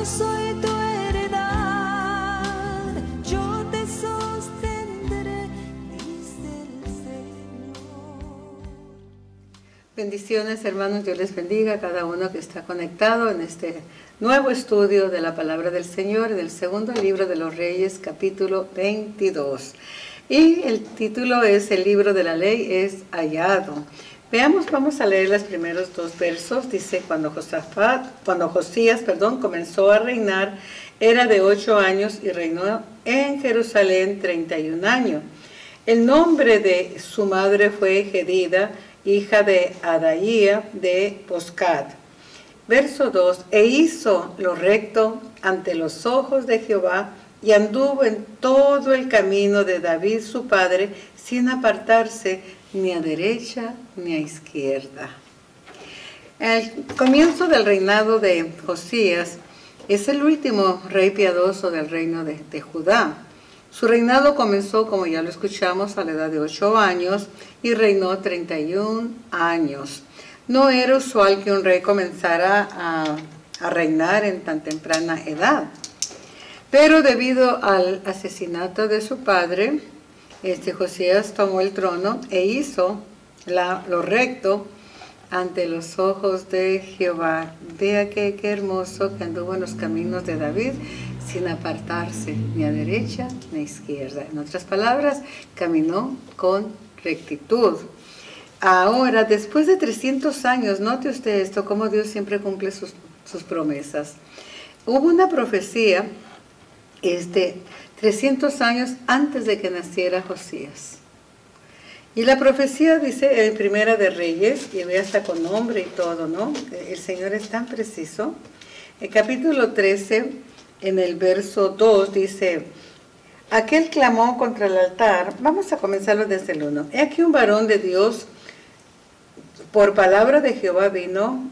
soy tu heredad, yo te sostendré, dice el Señor. Bendiciones, hermanos, Dios les bendiga a cada uno que está conectado en este nuevo estudio de la palabra del Señor, del segundo libro de los Reyes, capítulo 22. Y el título es El libro de la ley es hallado. Veamos, vamos a leer los primeros dos versos. Dice, cuando Josías comenzó a reinar, era de 8 años y reinó en Jerusalén 31 años. El nombre de su madre fue Jedida, hija de Adaía de Boscat. Verso 2, e hizo lo recto ante los ojos de Jehová, y anduvo en todo el camino de David su padre, sin apartarse ni a derecha ni a izquierda. El comienzo del reinado de Josías es el último rey piadoso del reino de Judá. Su reinado comenzó, como ya lo escuchamos, a la edad de 8 años y reinó 31 años. No era usual que un rey comenzara a reinar en tan temprana edad. Pero debido al asesinato de su padre, Josías tomó el trono e hizo lo recto ante los ojos de Jehová. Vea qué hermoso que anduvo en los caminos de David sin apartarse ni a derecha ni a izquierda. En otras palabras, caminó con rectitud. Ahora, después de 300 años, note usted esto, cómo Dios siempre cumple sus promesas. Hubo una profecía 300 años antes de que naciera Josías. Y la profecía dice en Primera de Reyes, y ve hasta con nombre y todo, ¿no? El Señor es tan preciso. El capítulo 13, en el verso 2, dice, aquel clamó contra el altar. Vamos a comenzarlo desde el 1. He aquí un varón de Dios, por palabra de Jehová vino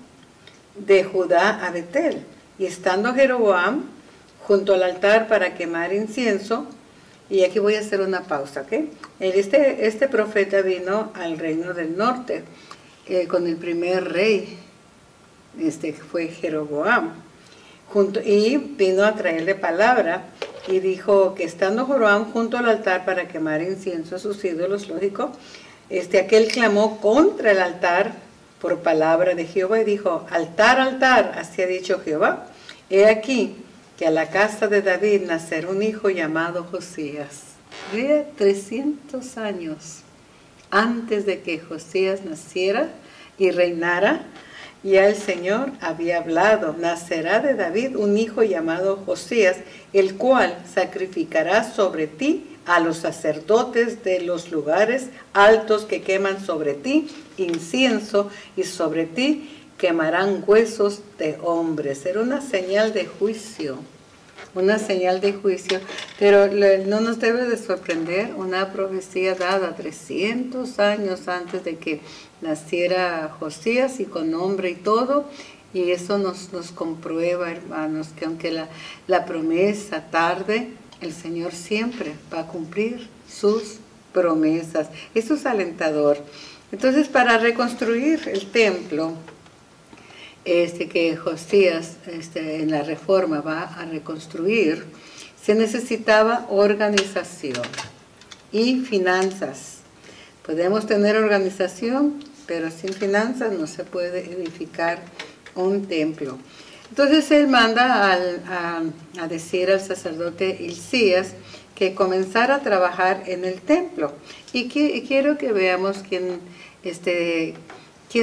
de Judá a Betel, y estando Jeroboam junto al altar para quemar incienso, y aquí voy a hacer una pausa, ¿ok? Este profeta vino al reino del norte con el primer rey, fue Jeroboam, y vino a traerle palabra, y dijo que estando Jeroboam junto al altar para quemar incienso a sus ídolos, lógico, aquel clamó contra el altar por palabra de Jehová, y dijo, altar, altar, así ha dicho Jehová, he aquí, que a la casa de David nacerá un hijo llamado Josías. Vea, 300 años antes de que Josías naciera y reinara, ya el Señor había hablado, nacerá de David un hijo llamado Josías, el cual sacrificará sobre ti a los sacerdotes de los lugares altos que queman sobre ti incienso, y sobre ti quemarán huesos de hombres. Era una señal de juicio, pero no nos debe de sorprender una profecía dada 300 años antes de que naciera Josías, y con nombre y todo, y eso nos comprueba, hermanos, que aunque la promesa tarde, el Señor siempre va a cumplir sus promesas. Eso es alentador. Entonces, para reconstruir el templo, que Josías en la reforma va a reconstruir, se necesitaba organización y finanzas. Podemos tener organización, pero sin finanzas no se puede edificar un templo. Entonces él manda a decir al sacerdote Hilcías que comenzara a trabajar en el templo. Y quiero que veamos quién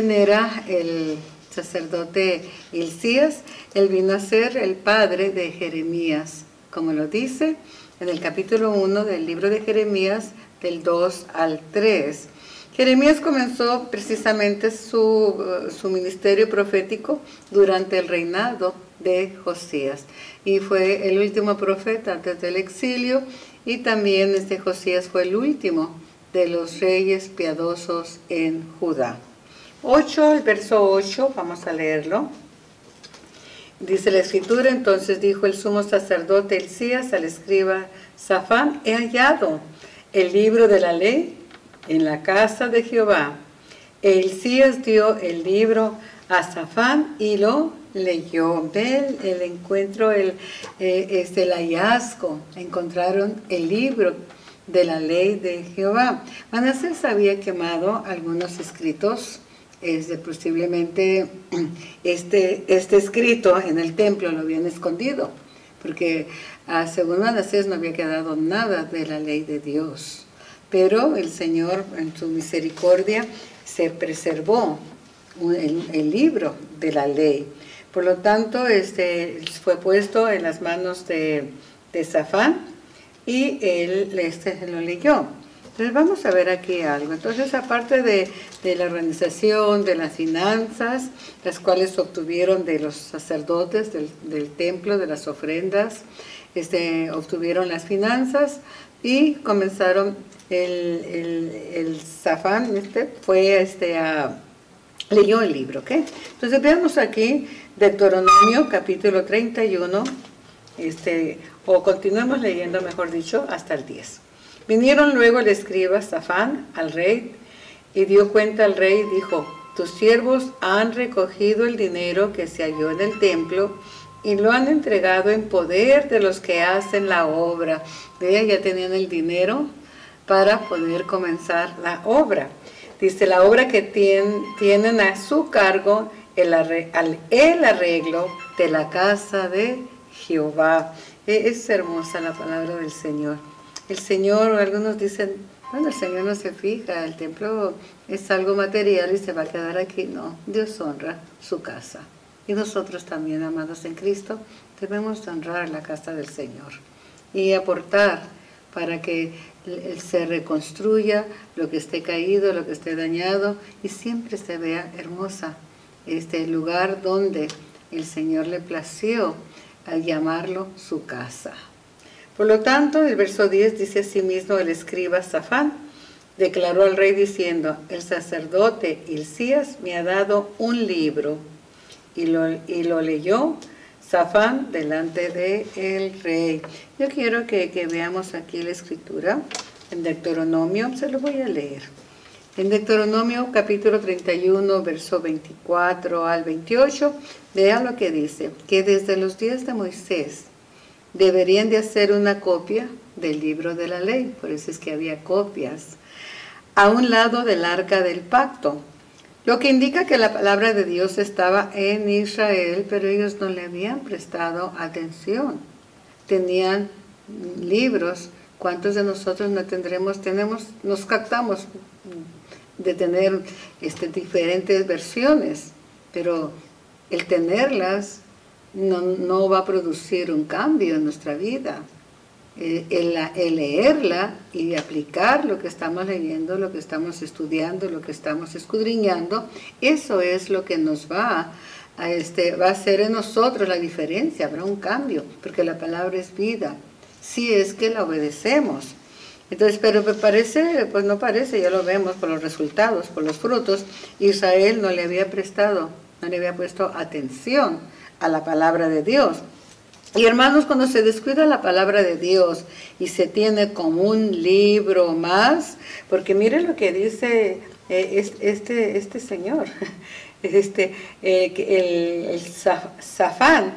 era el sacerdote Hilcías. Él vino a ser el padre de Jeremías, como lo dice en el capítulo 1 del libro de Jeremías, del 2 al 3. Jeremías comenzó precisamente su ministerio profético durante el reinado de Josías, y fue el último profeta antes del exilio, y también Josías fue el último de los reyes piadosos en Judá. El verso 8, vamos a leerlo. Dice la escritura, entonces dijo el sumo sacerdote Hilcías al escriba Safán, he hallado el libro de la ley en la casa de Jehová. E Hilcías dio el libro a Safán y lo leyó. Ve el encuentro, el hallazgo. Encontraron el libro de la ley de Jehová. Manasés había quemado algunos escritos. Posiblemente este escrito en el templo lo habían escondido, porque según Manasés no había quedado nada de la ley de Dios. Pero el Señor, en su misericordia, se preservó el libro de la ley. Por lo tanto, fue puesto en las manos de Safán y él lo leyó. Entonces vamos a ver aquí algo. Entonces, aparte de la organización, de las finanzas, las cuales obtuvieron de los sacerdotes del templo, de las ofrendas, obtuvieron las finanzas y comenzaron, el Safán leyó el libro, ¿ok? Entonces veamos aquí Deuteronomio capítulo 31, o continuemos leyendo, mejor dicho, hasta el 10. Vinieron luego el escriba Safán al rey y dio cuenta al rey y dijo: tus siervos han recogido el dinero que se halló en el templo y lo han entregado en poder de los que hacen la obra. Vean, ya tenían el dinero para poder comenzar la obra. Dice, la obra que tienen a su cargo el arreglo de la casa de Jehová. Es hermosa la palabra del Señor. El Señor, algunos dicen, bueno, el Señor no se fija, el templo es algo material y se va a quedar aquí. No, Dios honra su casa. Y nosotros también, amados en Cristo, debemos honrar la casa del Señor y aportar para que se reconstruya lo que esté caído, lo que esté dañado, y siempre se vea hermosa este lugar donde el Señor le plació al llamarlo su casa. Por lo tanto, el verso 10 dice asimismo: el escriba Safán declaró al rey diciendo: el sacerdote Hilcías me ha dado un libro, y lo leyó Safán delante del rey. Yo quiero que veamos aquí la escritura en Deuteronomio, se lo voy a leer. En Deuteronomio capítulo 31, verso 24 al 28, vea lo que dice: que desde los días de Moisés deberían de hacer una copia del libro de la ley, por eso es que había copias, a un lado del arca del pacto, lo que indica que la palabra de Dios estaba en Israel, pero ellos no le habían prestado atención. Tenían libros. ¿Cuántos de nosotros no nos captamos de tener diferentes versiones? Pero el tenerlas no va a producir un cambio en nuestra vida. El leerla y aplicar lo que estamos leyendo, lo que estamos estudiando, lo que estamos escudriñando, eso es lo que nos va a hacer en nosotros la diferencia. Habrá un cambio, porque la palabra es vida, si es que la obedecemos. Entonces, pero me parece, pues no parece, ya lo vemos por los resultados, por los frutos. Israel no le había puesto atención a la palabra de Dios. Y hermanos, cuando se descuida la palabra de Dios y se tiene como un libro más, porque miren lo que dice este señor, el Safán,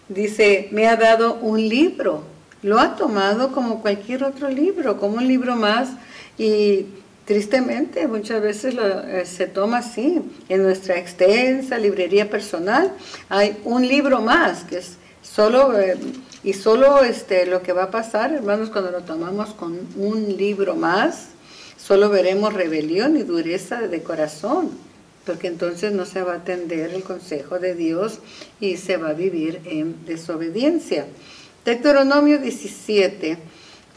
dice, me ha dado un libro, lo ha tomado como cualquier otro libro, como un libro más, y tristemente muchas veces se toma así. En nuestra extensa librería personal hay un libro más, que es solo lo que va a pasar, hermanos, cuando lo tomamos con un libro más, solo veremos rebelión y dureza de corazón, porque entonces no se va a atender el consejo de Dios y se va a vivir en desobediencia. Deuteronomio 17,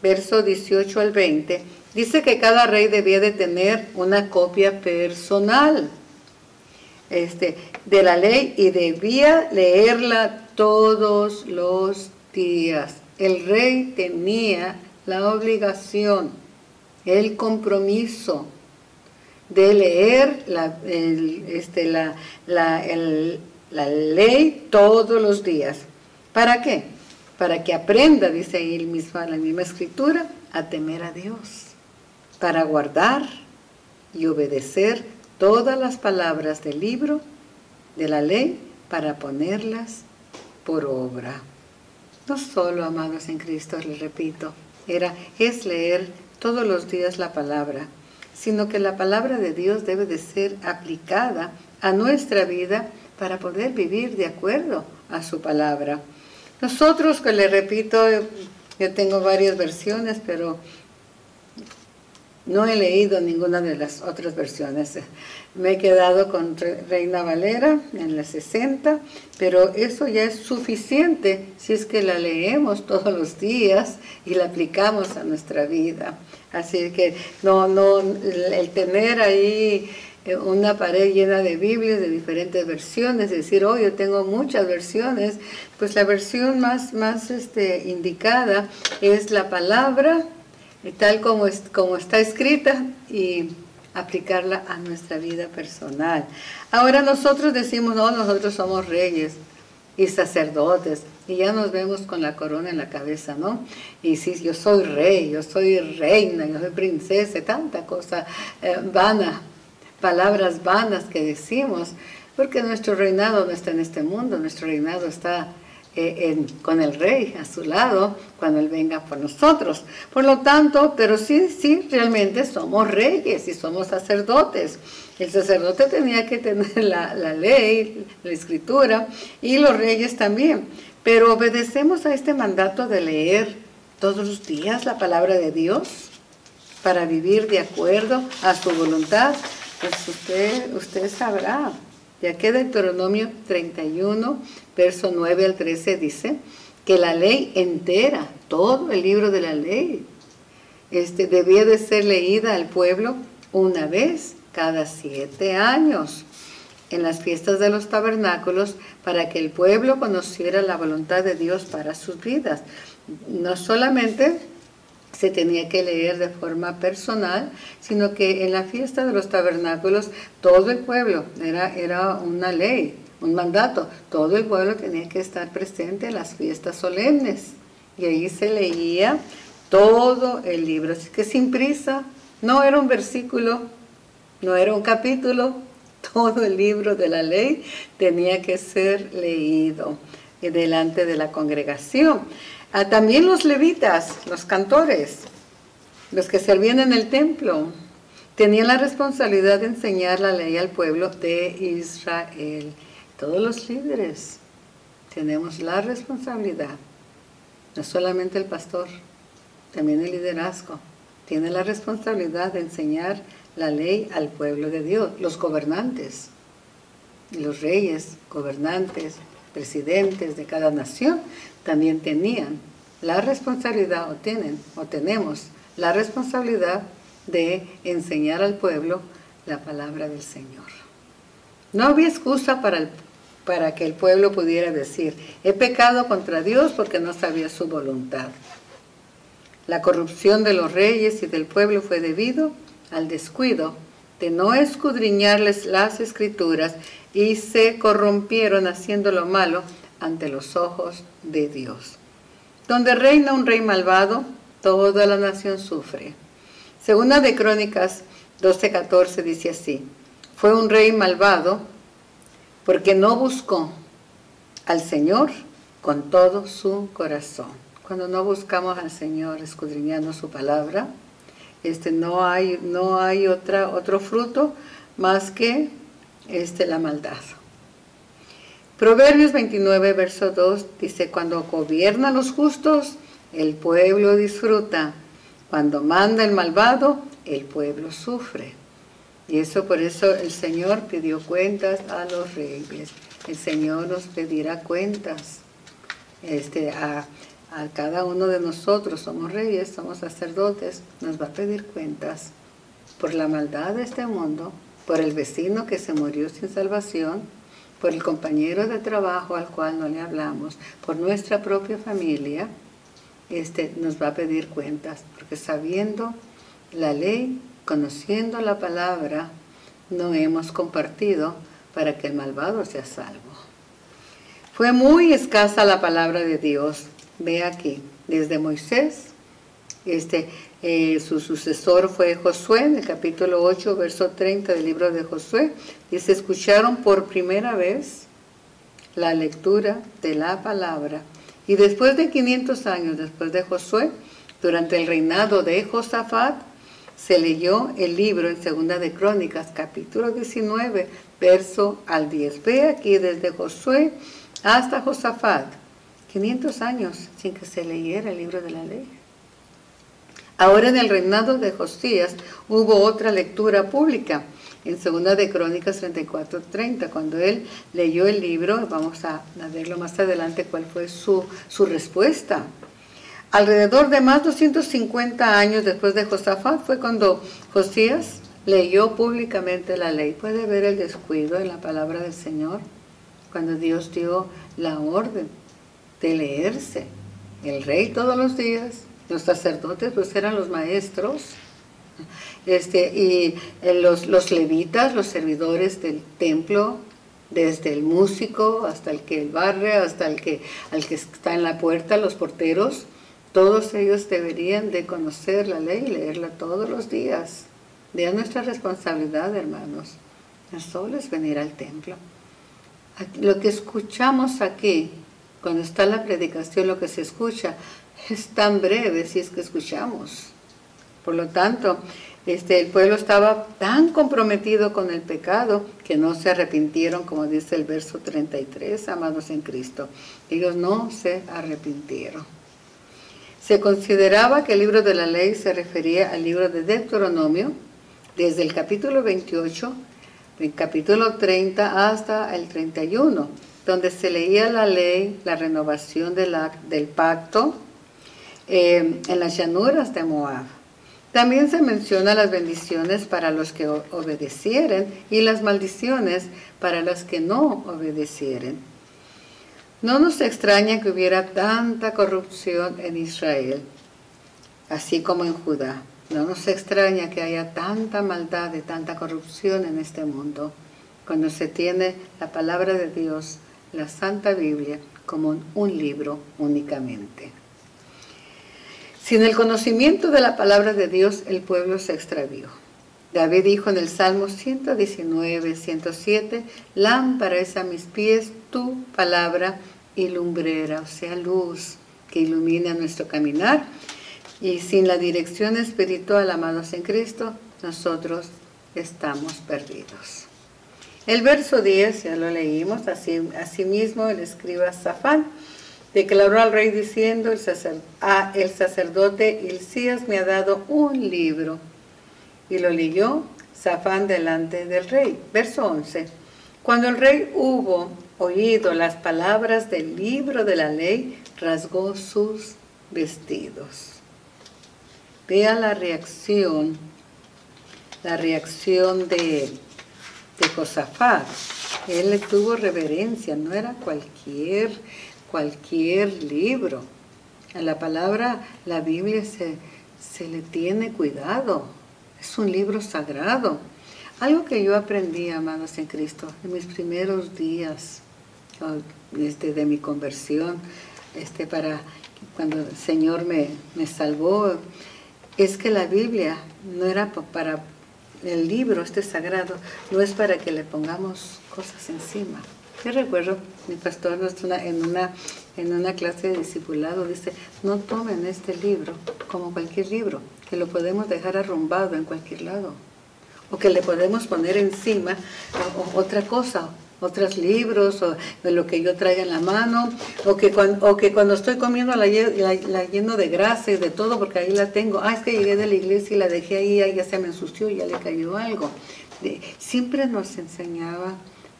verso 18 al 20, dice que cada rey debía de tener una copia personal de la ley y debía leerla todos los días. El rey tenía la obligación, el compromiso de leer la ley todos los días. ¿Para qué? Para que aprenda, dice ahí la misma escritura, a temer a Dios, para guardar y obedecer todas las palabras del libro de la ley, para ponerlas por obra. No solo, amados en Cristo, les repito, es leer todos los días la palabra, sino que la palabra de Dios debe de ser aplicada a nuestra vida para poder vivir de acuerdo a su palabra. Nosotros, que les repito, yo tengo varias versiones, pero no he leído ninguna de las otras versiones. Me he quedado con Reina Valera en la 60, pero eso ya es suficiente si es que la leemos todos los días y la aplicamos a nuestra vida. Así que el tener ahí una pared llena de Biblias de diferentes versiones, decir, oh, yo tengo muchas versiones, pues la versión más indicada es la palabra tal como está escrita y aplicarla a nuestra vida personal. Ahora nosotros decimos, no, nosotros somos reyes y sacerdotes, y ya nos vemos con la corona en la cabeza, ¿no? Y sí, yo soy rey, yo soy reina, yo soy princesa, tanta cosa vana, palabras vanas que decimos, porque nuestro reinado no está en este mundo, nuestro reinado está con el rey a su lado cuando él venga por nosotros. Por lo tanto, pero sí, realmente somos reyes y somos sacerdotes. El sacerdote tenía que tener la ley, la escritura, y los reyes también. Pero obedecemos a este mandato de leer todos los días la palabra de Dios para vivir de acuerdo a su voluntad. Pues usted sabrá. Ya que Deuteronomio 31, verso 9 al 13 dice que la ley entera, todo el libro de la ley, debía de ser leída al pueblo una vez cada 7 años en las fiestas de los tabernáculos, para que el pueblo conociera la voluntad de Dios para sus vidas. No solamente se tenía que leer de forma personal, sino que en la fiesta de los tabernáculos todo el pueblo, era una ley, un mandato, todo el pueblo tenía que estar presente en las fiestas solemnes, y ahí se leía todo el libro, así que sin prisa, no era un versículo, no era un capítulo, todo el libro de la ley tenía que ser leído delante de la congregación. También los levitas, los cantores, los que servían en el templo, tenían la responsabilidad de enseñar la ley al pueblo de Israel. Todos los líderes tenemos la responsabilidad, no solamente el pastor, también el liderazgo, tiene la responsabilidad de enseñar la ley al pueblo de Dios. Los gobernantes, los reyes, gobernantes, presidentes de cada nación, también tenían la responsabilidad, o tenemos la responsabilidad de enseñar al pueblo la palabra del Señor. No había excusa para que el pueblo pudiera decir, he pecado contra Dios porque no sabía su voluntad. La corrupción de los reyes y del pueblo fue debido al descuido de no escudriñarles las escrituras, y se corrompieron haciendo lo malo ante los ojos de Dios. Donde reina un rey malvado, toda la nación sufre. Segunda de Crónicas 12:14 dice así, fue un rey malvado porque no buscó al Señor con todo su corazón. Cuando no buscamos al Señor escudriñando su palabra, no hay otro fruto más que la maldad. Proverbios 29, verso 2 dice, cuando gobiernan los justos, el pueblo disfruta. Cuando manda el malvado, el pueblo sufre. Y por eso el Señor pidió cuentas a los reyes. El Señor nos pedirá cuentas a cada uno de nosotros. Somos reyes, somos sacerdotes, nos va a pedir cuentas por la maldad de este mundo, por el vecino que se murió sin salvación, por el compañero de trabajo al cual no le hablamos, por nuestra propia familia. Nos va a pedir cuentas, porque sabiendo la ley, conociendo la palabra, no hemos compartido para que el malvado sea salvo. Fue muy escasa la palabra de Dios. Ve aquí, desde Moisés, su sucesor fue Josué, en el capítulo 8, verso 30 del libro de Josué. Dice, escucharon por primera vez la lectura de la palabra. Y después de 500 años después de Josué, durante el reinado de Josafat, se leyó el libro en Segunda de Crónicas, capítulo 19, verso al 10. Ve aquí desde Josué hasta Josafat, 500 años sin que se leyera el libro de la ley. Ahora en el reinado de Josías hubo otra lectura pública, en Segunda de Crónicas 34:30, cuando él leyó el libro. Vamos a verlo más adelante cuál fue su respuesta. Alrededor de más de 250 años después de Josafat fue cuando Josías leyó públicamente la ley. ¿Puede ver el descuido en la palabra del Señor? Cuando Dios dio la orden de leerse. El rey todos los días, los sacerdotes pues eran los maestros, y los levitas, los servidores del templo, desde el músico hasta el que barre, hasta el que está en la puerta, los porteros, todos ellos deberían de conocer la ley y leerla todos los días. De nuestra responsabilidad, hermanos, no solo es venir al templo. Lo que escuchamos aquí, cuando está la predicación, lo que se escucha es tan breve si es que escuchamos. Por lo tanto, el pueblo estaba tan comprometido con el pecado que no se arrepintieron, como dice el verso 33, amados en Cristo. Ellos no se arrepintieron. Se consideraba que el libro de la ley se refería al libro de Deuteronomio, desde el capítulo 28, el capítulo 30 hasta el 31, donde se leía la ley, la renovación del pacto en las llanuras de Moab. También se menciona las bendiciones para los que obedecieren y las maldiciones para los que no obedecieren. No nos extraña que hubiera tanta corrupción en Israel, así como en Judá. No nos extraña que haya tanta maldad y tanta corrupción en este mundo, cuando se tiene la palabra de Dios, la Santa Biblia, como un libro únicamente. Sin el conocimiento de la palabra de Dios, el pueblo se extravió. David dijo en el Salmo 119, 107, lámpara es a mis pies tu palabra y lumbrera, o sea, luz que ilumina nuestro caminar. Y sin la dirección espiritual, amados en Cristo, nosotros estamos perdidos. El verso 10, ya lo leímos, asimismo el escriba Safán declaró al rey diciendo, el sacerdote Hilcías me ha dado un libro. Y lo leyó Safán delante del rey. Verso 11. Cuando el rey hubo oído las palabras del libro de la ley, rasgó sus vestidos. Vea la reacción de Josafat. Él le tuvo reverencia, no era cualquier libro. A la palabra, la Biblia se le tiene cuidado. Es un libro sagrado. Algo que yo aprendí, amados en Cristo, en mis primeros días de mi conversión, para cuando el Señor me salvó, es que la Biblia no era para el libro, sagrado, no es para que le pongamos cosas encima. Yo recuerdo, mi pastor en una clase de discipulado dice, no tomen este libro como cualquier libro, que lo podemos dejar arrumbado en cualquier lado, o que le podemos poner encima otra cosa, otros libros, o de lo que yo traiga en la mano, o que cuando estoy comiendo la lleno de grasa y de todo, porque ahí la tengo. Es que llegué de la iglesia y la dejé ahí, ya se me ensució, ya le cayó algo. Siempre nos enseñaba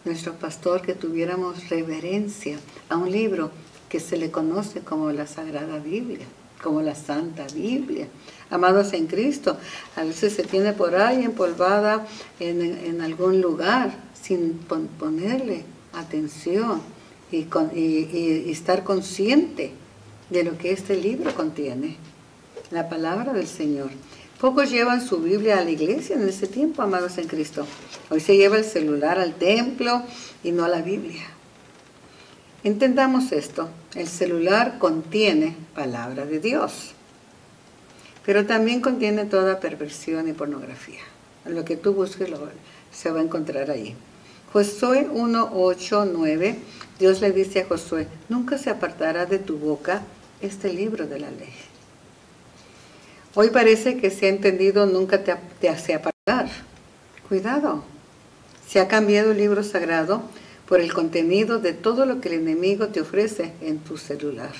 nuestro pastor que tuviéramos reverencia a un libro que se le conoce como la Sagrada Biblia, como la Santa Biblia. Amados en Cristo, a veces se tiene por ahí empolvada en algún lugar sin ponerle atención y estar consciente de lo que este libro contiene, la palabra del Señor. Pocos llevan su Biblia a la iglesia en ese tiempo, amados en Cristo. Hoy se lleva el celular al templo y no a la Biblia. Entendamos esto, el celular contiene palabra de Dios, pero también contiene toda perversión y pornografía. Lo que tú busques se va a encontrar ahí. Josué 1, 8, 9 Dios le dice a Josué, nunca se apartará de tu boca este libro de la ley. Hoy parece que se ha entendido nunca te hace apartar. Cuidado, se ha cambiado el libro sagrado por el contenido de todo lo que el enemigo te ofrece en tu celular.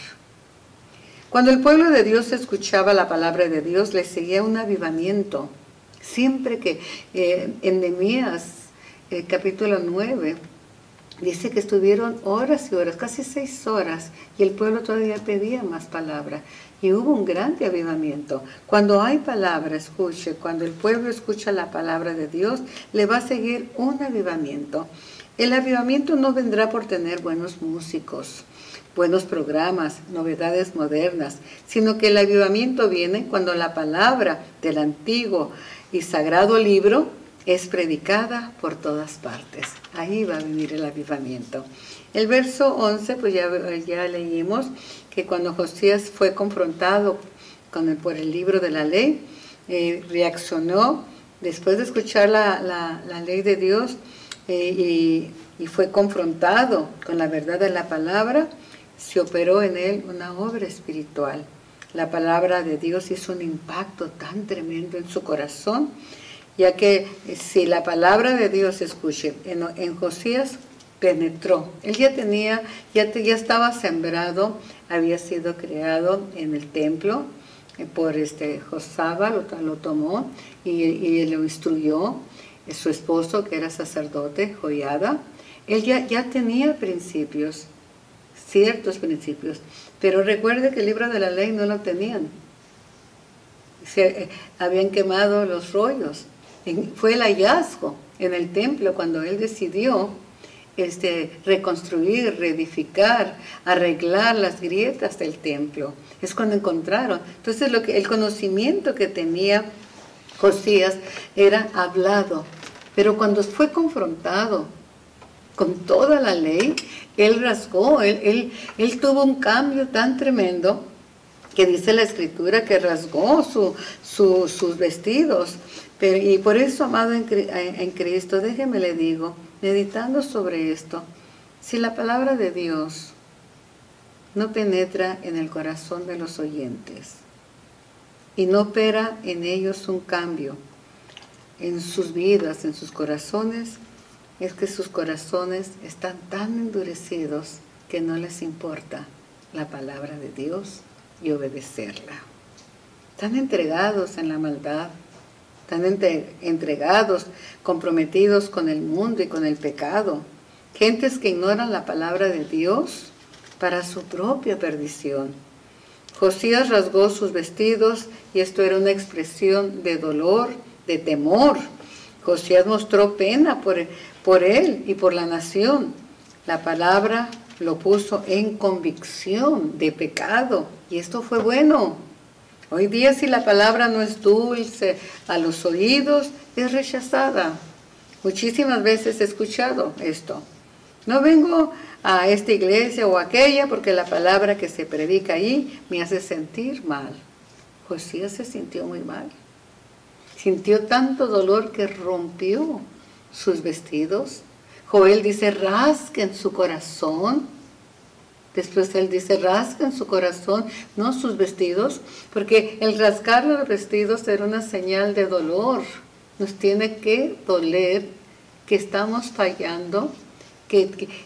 Cuando el pueblo de Dios escuchaba la palabra de Dios, le seguía un avivamiento. Siempre que en Nehemías, capítulo 9, dice que estuvieron horas y horas, casi 6 horas, y el pueblo todavía pedía más palabra. Y hubo un gran avivamiento. Cuando hay palabra, escuche, cuando el pueblo escucha la palabra de Dios, le va a seguir un avivamiento. El avivamiento no vendrá por tener buenos músicos, buenos programas, novedades modernas, sino que el avivamiento viene cuando la palabra del antiguo y sagrado libro es predicada por todas partes. Ahí va a venir el avivamiento. El verso 11, pues ya leímos que cuando Josías fue confrontado por el libro de la ley, reaccionó después de escuchar la ley de Dios y fue confrontado con la verdad de la palabra. Se operó en él una obra espiritual. La palabra de Dios hizo un impacto tan tremendo en su corazón, ya que si la palabra de Dios, escuche, en Josías penetró. Él ya estaba sembrado, había sido creado en el templo por Josaba, lo tomó y lo instruyó. Su esposo, que era sacerdote, Joiada, él ya tenía principios, ciertos principios, pero recuerde que el libro de la ley no lo tenían. Habían quemado los rollos. Fue el hallazgo en el templo cuando él decidió reconstruir, reedificar, arreglar las grietas del templo. Es cuando encontraron. Entonces el conocimiento que tenía Josías era hablado, pero cuando fue confrontado con toda la ley, él rasgó, él tuvo un cambio tan tremendo que dice la Escritura que rasgó sus vestidos. Y por eso, amado en Cristo, déjeme le digo, meditando sobre esto, si la palabra de Dios no penetra en el corazón de los oyentes y no opera en ellos un cambio en sus vidas, en sus corazones, es que sus corazones están tan endurecidos que no les importa la palabra de Dios y obedecerla. Están entregados en la maldad, están entregados, comprometidos con el mundo y con el pecado. Gentes que ignoran la palabra de Dios para su propia perdición. Josías rasgó sus vestidos y esto era una expresión de dolor, de temor. Josías mostró pena por él y por la nación. La palabra lo puso en convicción de pecado y esto fue bueno. Hoy día si la palabra no es dulce a los oídos, es rechazada. Muchísimas veces he escuchado esto. No vengo a esta iglesia o aquella porque la palabra que se predica ahí me hace sentir mal. Josías se sintió muy mal. Sintió tanto dolor que rompió sus vestidos. Joel dice, rasguen su corazón. Después él dice, rasguen su corazón, no sus vestidos, porque el rasgar los vestidos era una señal de dolor. Nos tiene que doler que estamos fallando,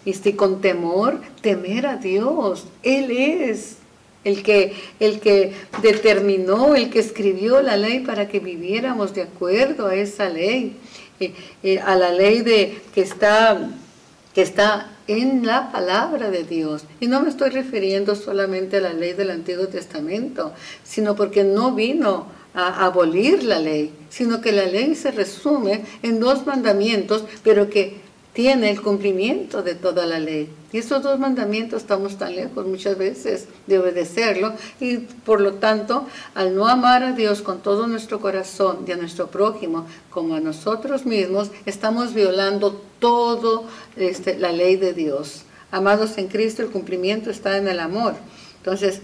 y con temor, temer a Dios. Él es el que determinó, el que escribió la ley para que viviéramos de acuerdo a esa ley, a la ley que está en la palabra de Dios. Y no me estoy refiriendo solamente a la ley del Antiguo Testamento, sino porque no vino a abolir la ley, sino que la ley se resume en 2 mandamientos, pero que tiene el cumplimiento de toda la ley. Y esos 2 mandamientos estamos tan lejos muchas veces de obedecerlo y por lo tanto, al no amar a Dios con todo nuestro corazón y a nuestro prójimo como a nosotros mismos, estamos violando todo la ley de Dios. Amados en Cristo, el cumplimiento está en el amor. Entonces,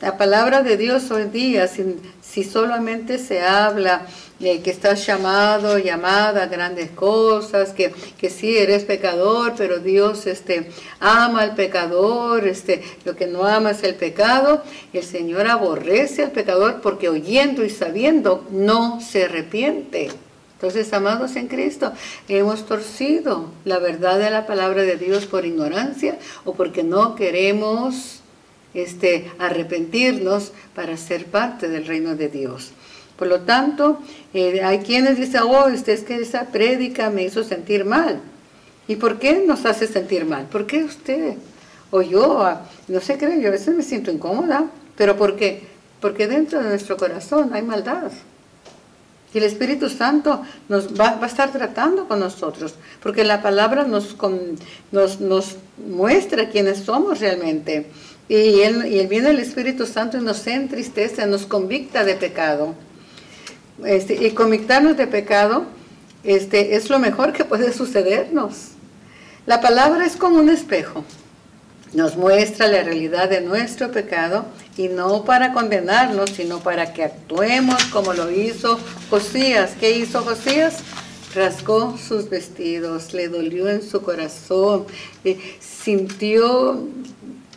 La palabra de Dios hoy día, si solamente se habla que estás llamado, llamada a grandes cosas, que sí eres pecador, pero Dios ama al pecador, lo que no ama es el pecado. El Señor aborrece al pecador porque oyendo y sabiendo no se arrepiente. Entonces, amados en Cristo, hemos torcido la verdad de la palabra de Dios por ignorancia o porque no queremos arrepentirnos para ser parte del reino de Dios. Por lo tanto, hay quienes dicen, es que esa prédica me hizo sentir mal. ¿Y por qué nos hace sentir mal? ¿Por qué usted o yo? No se cree, yo a veces me siento incómoda. ¿Pero por qué? Porque dentro de nuestro corazón hay maldad. Y el Espíritu Santo nos va a estar tratando con nosotros, porque la palabra nos muestra quiénes somos realmente. Y él viene el Espíritu Santo y nos entristece, nos convicta de pecado. Y convictarnos de pecado es lo mejor que puede sucedernos. La palabra es como un espejo. Nos muestra la realidad de nuestro pecado y no para condenarnos, sino para que actuemos como lo hizo Josías. ¿Qué hizo Josías? Rasgó sus vestidos, le dolió en su corazón, sintió.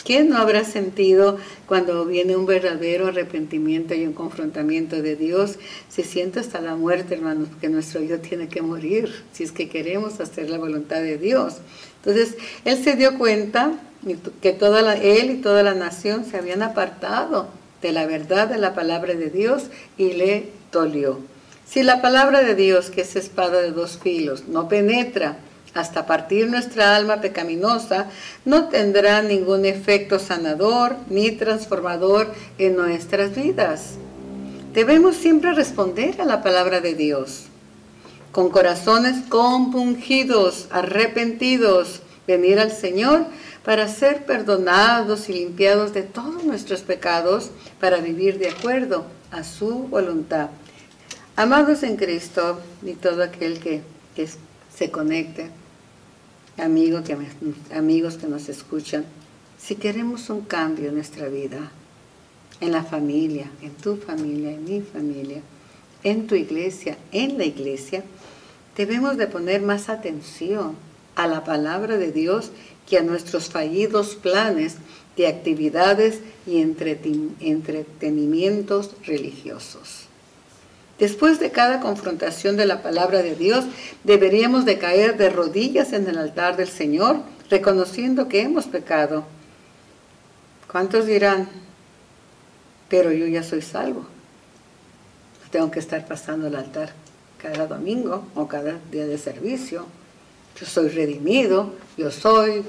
¿Quién no habrá sentido cuando viene un verdadero arrepentimiento y un confrontamiento de Dios? Se siente hasta la muerte, hermanos, porque nuestro yo tiene que morir si es que queremos hacer la voluntad de Dios. Entonces, él se dio cuenta que él y toda la nación se habían apartado de la verdad de la palabra de Dios y le dolió. Si la palabra de Dios, que es espada de dos filos, no penetra hasta partir nuestra alma pecaminosa, no tendrá ningún efecto sanador ni transformador en nuestras vidas. Debemos siempre responder a la palabra de Dios, con corazones compungidos, arrepentidos, venir al Señor para ser perdonados y limpiados de todos nuestros pecados, para vivir de acuerdo a su voluntad. Amados en Cristo y todo aquel que se conecte, amigos que nos escuchan, si queremos un cambio en nuestra vida, en la familia, en tu familia, en mi familia, en tu iglesia, en la iglesia, debemos de poner más atención a la palabra de Dios que a nuestros fallidos planes de actividades y entretenimientos religiosos. Después de cada confrontación de la palabra de Dios, deberíamos de caer de rodillas en el altar del Señor, reconociendo que hemos pecado. ¿Cuántos dirán, pero yo ya soy salvo? Tengo que estar pasando el altar cada domingo o cada día de servicio. Yo soy redimido, yo soy.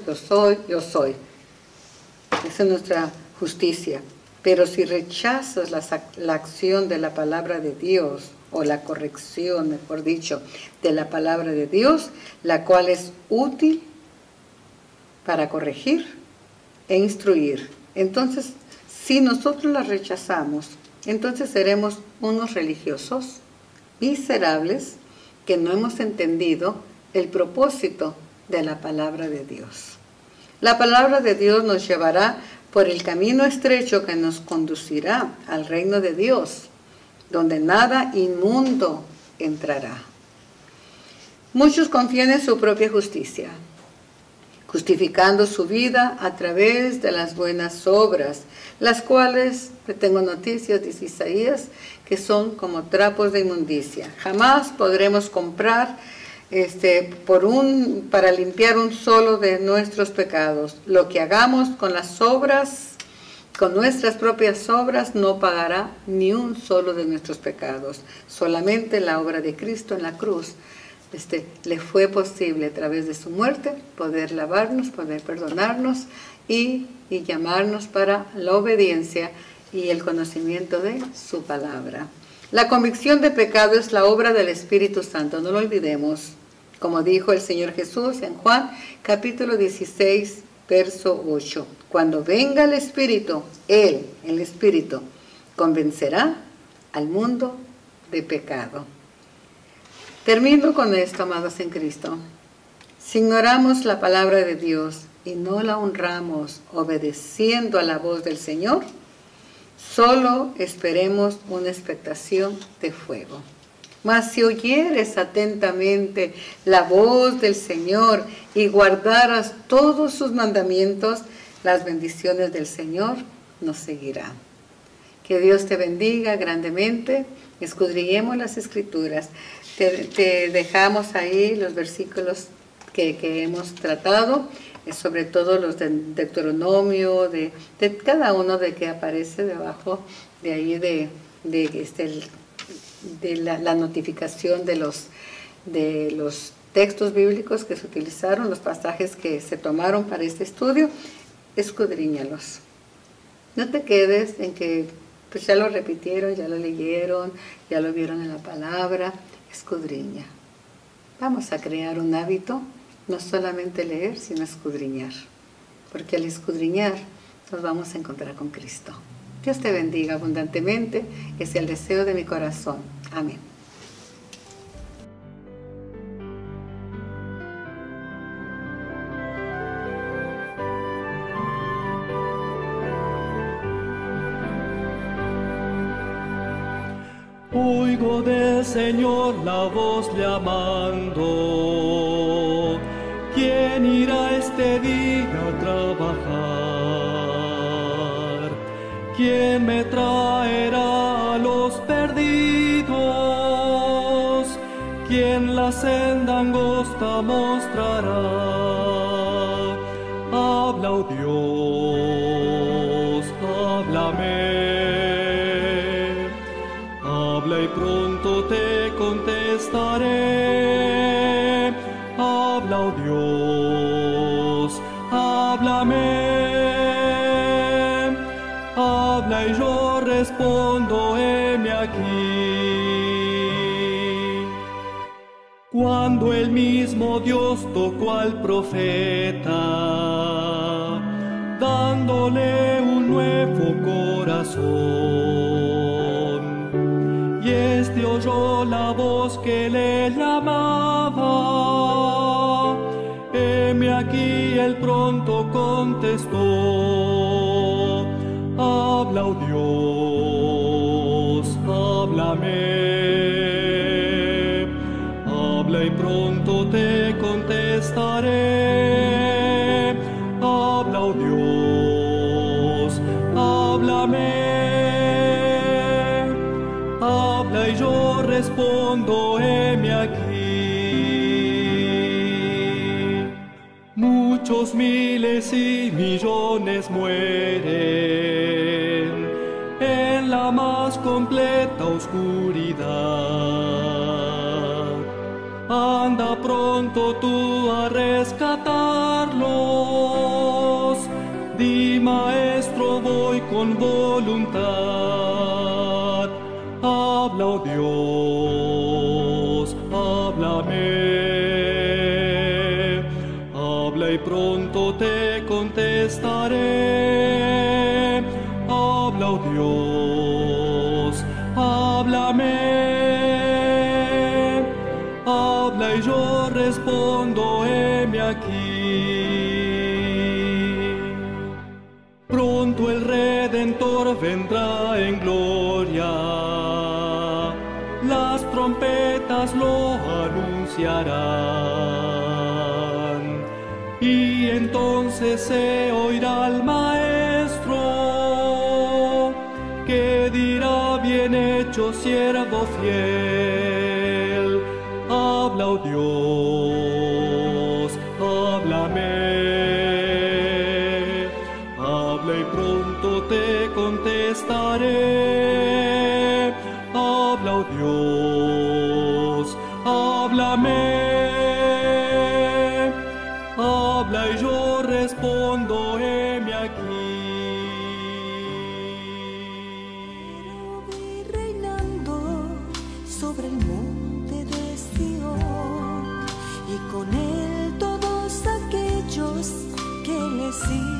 Esa es nuestra justicia. Pero si rechazas la acción de la palabra de Dios, o la corrección, mejor dicho, de la palabra de Dios, la cual es útil para corregir e instruir. Entonces, si nosotros la rechazamos, entonces seremos unos religiosos miserables que no hemos entendido el propósito de la palabra de Dios. La palabra de Dios nos llevará por el camino estrecho que nos conducirá al reino de Dios, donde nada inmundo entrará. Muchos confían en su propia justicia, justificando su vida a través de las buenas obras, las cuales, tengo noticias, dice Isaías, que son como trapos de inmundicia. Jamás podremos comprar para limpiar un solo de nuestros pecados. Lo que hagamos con las obras, con nuestras propias obras, no pagará ni un solo de nuestros pecados. Solamente la obra de Cristo en la cruz le fue posible a través de su muerte poder lavarnos, poder perdonarnos y llamarnos para la obediencia y el conocimiento de su palabra. La convicción de pecado es la obra del Espíritu Santo, no lo olvidemos. Como dijo el Señor Jesús en Juan, capítulo 16, verso 8. Cuando venga el Espíritu, Él, el Espíritu, convencerá al mundo de pecado. Termino con esto, amados en Cristo. Si ignoramos la palabra de Dios, y no la honramos obedeciendo a la voz del Señor, solo esperemos una expectación de fuego. Mas si oyeres atentamente la voz del Señor y guardaras todos sus mandamientos, las bendiciones del Señor nos seguirán. Que Dios te bendiga grandemente. Escudriñemos las Escrituras. Te dejamos ahí los versículos que hemos tratado, sobre todo los de Deuteronomio, de cada uno de que aparece debajo de ahí de la notificación de los textos bíblicos que se utilizaron, los pasajes que se tomaron para este estudio. Escudriñalos. No te quedes en que pues ya lo repitieron, ya lo leyeron, ya lo vieron en la palabra. Escudriña. Vamos a crear un hábito, no solamente leer, sino escudriñar. Porque al escudriñar nos vamos a encontrar con Cristo. Dios te bendiga abundantemente. Es el deseo de mi corazón. Amén. Oigo del Señor la voz llamando, ¿quién irá este día a trabajar? ¿Quién me traerá a los perdidos? ¿Quién la senda angosta mostrará? Habla, oh Dios, háblame. Habla y pronto te contestaré. Habla, oh Dios, háblame. Habla y yo respondo, heme aquí. Cuando el mismo Dios tocó al profeta, dándole un nuevo corazón, y este oyó la voz que le llamaba, heme aquí, él pronto contestó. Habla, oh Dios, háblame. Habla y pronto te contestaré. Habla, oh Dios, háblame. Habla y yo respondo, heme aquí. Muchos miles y millones mueren en la más completa oscuridad. Anda pronto tú a rescatarlos. Di, Maestro, voy con voluntad. Habla, oh Dios, háblame. Habla y pronto te contestaré. Habla, oh Dios, háblame. Habla y yo respondo, heme aquí. Pronto el Redentor vendrá en gloria, las trompetas lo anunciarán, y entonces se oirá al Maestro, que dirá, bien hecho, siervo fiel. Habla, oh Dios, háblame. Habla y pronto te contestaré. Habla, oh Dios, háblame. Habla y yo respondo, heme aquí. Pero vi reinando sobre el monte de Sion, y con él todos aquellos que le siguen.